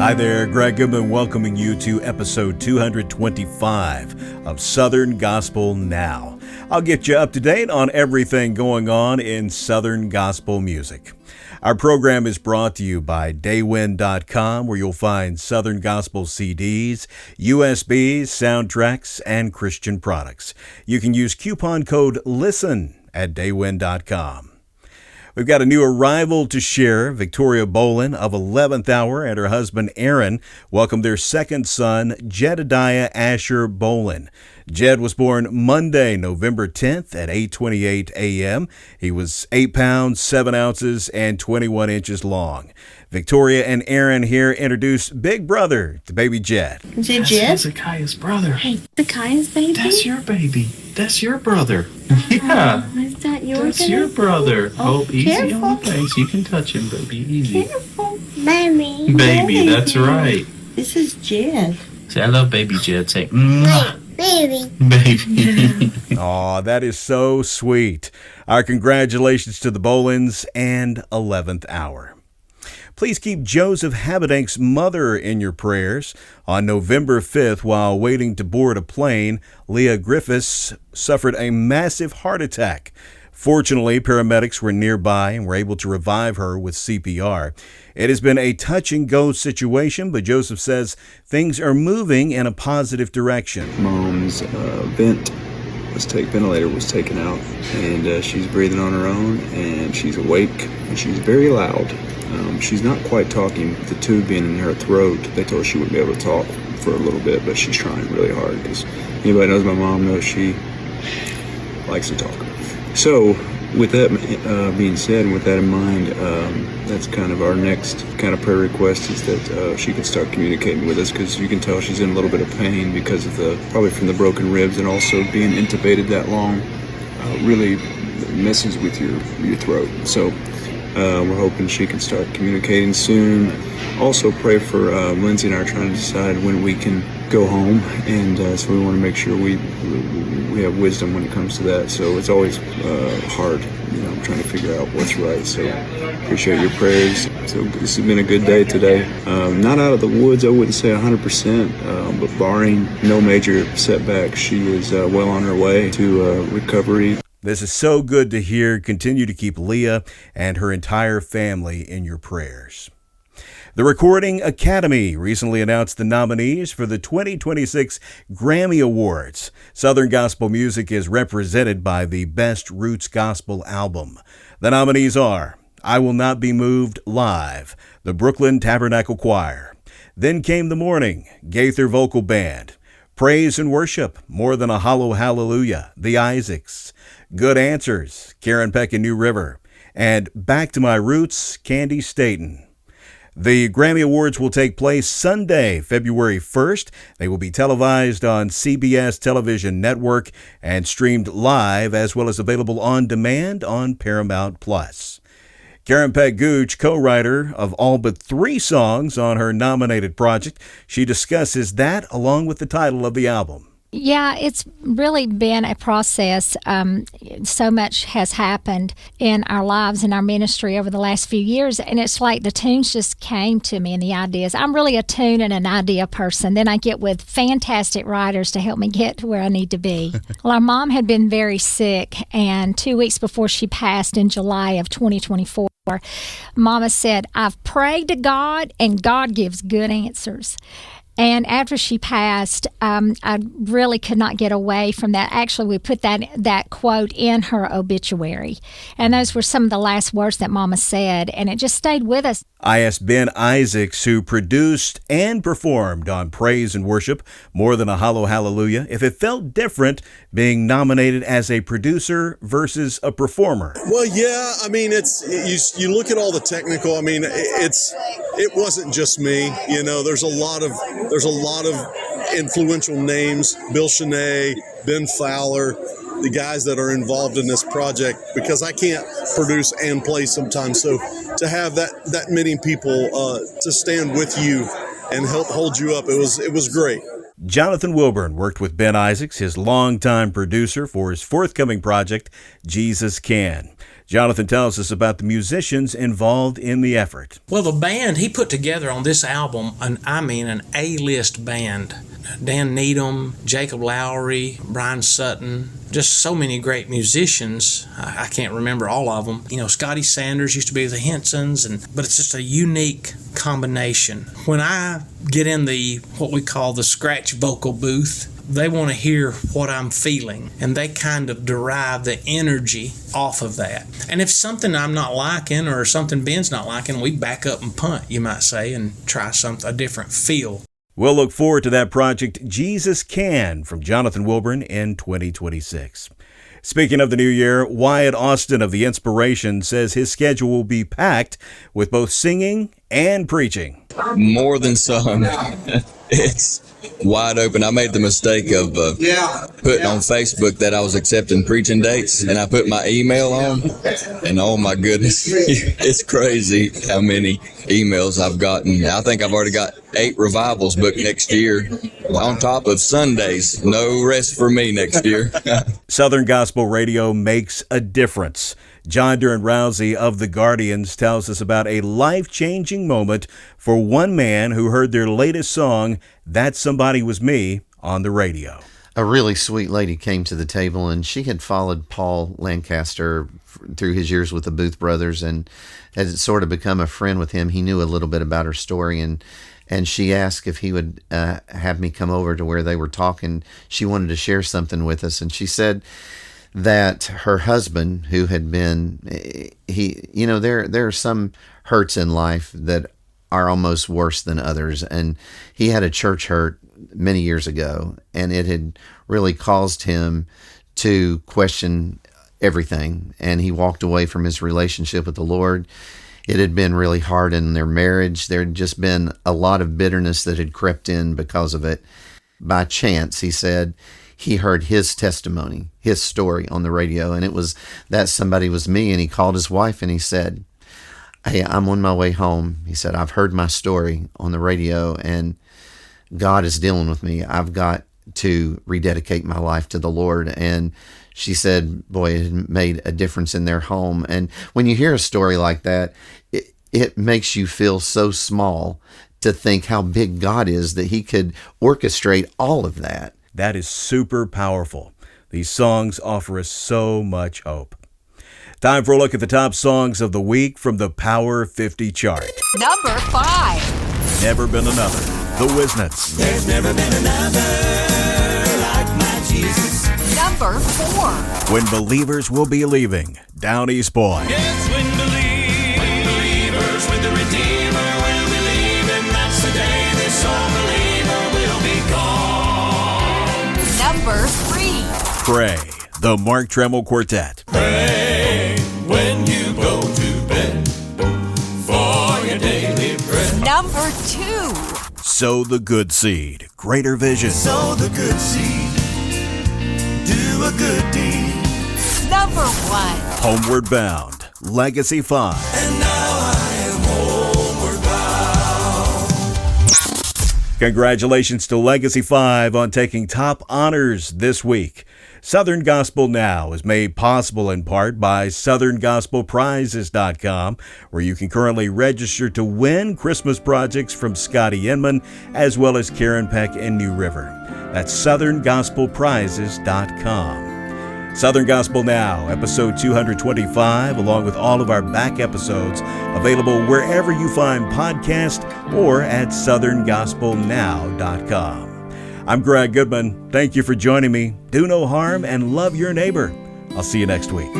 Hi there, Greg Goodman welcoming you to episode 225 of Southern Gospel Now. I'll get you up to date on everything going on in Southern Gospel music. Our program is brought to you by Daywind.com, where you'll find Southern Gospel CDs, USBs, soundtracks, and Christian products. You can use coupon code LISTEN at Daywind.com. We've got a new arrival to share. Victoria Bowlin of 11th Hour and her husband Aaron welcomed their second son, Jedidiah Asher Bolin. Jed was born Monday, November 10th at 8:28 a.m. He was 8 pounds, 7 ounces, and 21 inches long. Victoria and Aaron here introduce big brother to baby Jed. Is it Jed? That's Hezekiah's brother. Hey, Hezekiah's baby? That's your baby. That's your brother. Yeah. Is that yours? That's your brother. Oh, easy careful. on the face. You can touch him, baby. Easy. Careful. Baby. Baby, that's right. This is Jed. Say, I love baby Jed. Say, mwah. Baby. Baby. Aw, that is so sweet. Our congratulations to the Bolins and 11th Hour. Please keep Joseph Habedank's mother in your prayers. On November 5th, while waiting to board a plane, Leah Griffiths suffered a massive heart attack. Fortunately, paramedics were nearby and were able to revive her with CPR. It has been a touch-and-go situation, but Joseph says things are moving in a positive direction. Mom's ventilator was taken out, and she's breathing on her own, and she's awake, and she's very loud. She's not quite talking. The tube being in her throat, they told her she wouldn't be able to talk for a little bit, but she's trying really hard, because anybody knows my mom knows she likes to talk. So with that being said, and with that in mind, that's kind of our next kind of prayer request, is that she can start communicating with us, because you can tell she's in a little bit of pain because of probably from the broken ribs, and also being intubated that long really messes with your throat. So we're hoping she can start communicating soon. Also pray for Lindsay and I are trying to decide when we can go home, and so we want to make sure we have wisdom when it comes to that. So it's always hard, trying to figure out what's right. So appreciate your prayers. So this has been a good day today. Not out of the woods, I wouldn't say 100%, but barring no major setbacks, she is well on her way to recovery. This is so good to hear. Continue to keep Leah and her entire family in your prayers. The Recording Academy recently announced the nominees for the 2026 Grammy Awards. Southern Gospel music is represented by the Best Roots Gospel Album. The nominees are I Will Not Be Moved Live, the Brooklyn Tabernacle Choir. Then Came the Morning, Gaither Vocal Band. Praise and Worship, More Than a Hollow Hallelujah, the Isaacs. Good Answers, Karen Peck and New River. And Back to My Roots, Candy Staten. The Grammy Awards will take place Sunday, February 1st. They will be televised on CBS Television Network and streamed live, as well as available on demand on Paramount+. Peck Gooch, co-writer of all but 3 songs on her nominated project, she discusses that along with the title of the album. Yeah, it's really been a process. So much has happened in our lives and our ministry over the last few years, and it's like the tunes just came to me and the ideas. I'm really a tune and an idea person. Then I get with fantastic writers to help me get to where I need to be. Well, our mom had been very sick, and 2 weeks before she passed in July of 2024, Mama said, I've prayed to God, and God gives good answers. And after she passed, I really could not get away from that. Actually, we put that quote in her obituary. And those were some of the last words that Mama said, and it just stayed with us. I asked Ben Isaacs, who produced and performed on Praise and Worship, More Than a Hollow Hallelujah, if it felt different being nominated as a producer versus a performer. Well, yeah, I mean, you look at all the technical. I mean, it wasn't just me. There's a lot of influential names: Bill Shanae, Ben Fowler, the guys that are involved in this project, because I can't produce and play sometimes. So to have that many people to stand with you and help hold you up, it was great. Jonathan Wilburn worked with Ben Isaacs, his longtime producer, for his forthcoming project, Jesus Can. Jonathan tells us about the musicians involved in the effort. Well, the band he put together on this album, an A-list band. Dan Needham, Jacob Lowry, Brian Sutton, just so many great musicians. I can't remember all of them. You know, Scotty Sanders used to be with the Hensons, but it's just a unique combination. When I get in what we call the scratch vocal booth, they want to hear what I'm feeling, and they kind of derive the energy off of that. And if something I'm not liking or something Ben's not liking, we back up and punt, you might say, and try a different feel. We'll look forward to that project, Jesus Can, from Jonathan Wilburn in 2026. Speaking of the new year, Wyatt Austin of The Inspiration says his schedule will be packed with both singing and preaching. More than some. It's wide open. I made the mistake of putting on Facebook that I was accepting preaching dates, and I put my email on, and oh my goodness, it's crazy how many emails I've gotten. I think I've already got 8 revivals booked next year, on top of Sundays. No rest for me next year. Southern Gospel Radio makes a difference. John Durant Rousey of The Guardians tells us about a life-changing moment for one man who heard their latest song, That Somebody Was Me, on the radio. A really sweet lady came to the table, and she had followed Paul Lancaster through his years with the Booth Brothers and had sort of become a friend with him. He knew a little bit about her story, and she asked if he would have me come over to where they were talking. She wanted to share something with us, and she said that her husband, who had been, there are some hurts in life that are almost worse than others, and he had a church hurt many years ago, and it had really caused him to question everything, and he walked away from his relationship with the Lord. It had been really hard in their marriage. There had just been a lot of bitterness that had crept in because of it. By chance, he said, he heard his testimony, his story on the radio, and it was That Somebody Was Me, and he called his wife and he said, "Hey, I'm on my way home." He said, "I've heard my story on the radio, and God is dealing with me. I've got to rededicate my life to the Lord." And she said, boy, it had made a difference in their home. And when you hear a story like that, it makes you feel so small to think how big God is, that he could orchestrate all of that. That is super powerful. These songs offer us so much hope. Time for a look at the top songs of the week from the Power 50 chart. Number 5. Never Been Another, The Wisnets. There's never been another like my Jesus. Number 4. When Believers Will Be Leaving, Down East Boy. Yes, when believers with the Redeemer will be leaving, that's the day this all believer will be gone. Number 3. Pray, the Mark Tremmel Quartet. Pray when you go to bed for your daily bread. Number 2. Sow the Good Seed, Greater Vision. Sow the good seed, do a good deed. Number 1. Homeward Bound, Legacy 5. And now I am homeward bound. Congratulations to Legacy 5 on taking top honors this week. Southern Gospel Now is made possible in part by SouthernGospelPrizes.com, where you can currently register to win Christmas projects from Scotty Inman, as well as Karen Peck in New River. That's SouthernGospelPrizes.com. Southern Gospel Now, episode 225, along with all of our back episodes, available wherever you find podcasts or at SouthernGospelNow.com. I'm Greg Goodman. Thank you for joining me. Do no harm and love your neighbor. I'll see you next week.